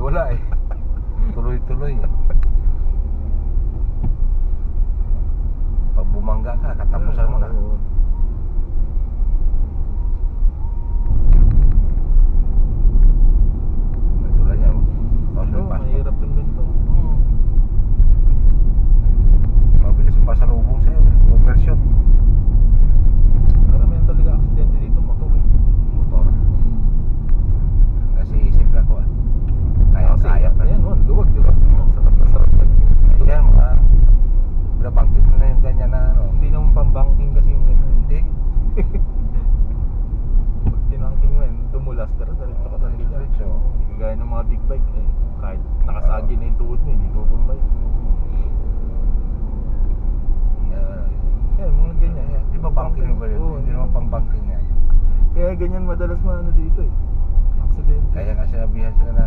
wala eh. Tuloy-tuloy eh. Pag bumangga ka, katapusan mo na. Tulad niya, pasok. Mahirap yung ganito. Mabilis yung pasalubong sa'yo, overshoot. Karamihan talaga aksidente dito, motor eh. Motor. Kasi isip lang ko kaya pa. Ayan, luwag, di ba? Sarap na sarap. Ayan, mga nabangkit mo na yung ganyan na ano. Hindi naman pambangking kasi yung Hindi. pag tinangking mo yan, dumulas, pero diretso ka talaga dyan. Diretso. Hindi kagaya ng mga big bike eh. Kahit nakasagi na yung tuhod mo, hindi tutumbay. Yan, mga ganyan. Di ba banking ba yun? Oo, Hindi naman pang banking yan. Kaya ganyan madalas maano dito eh. Aksidente. Kaya nga sinabihan sila na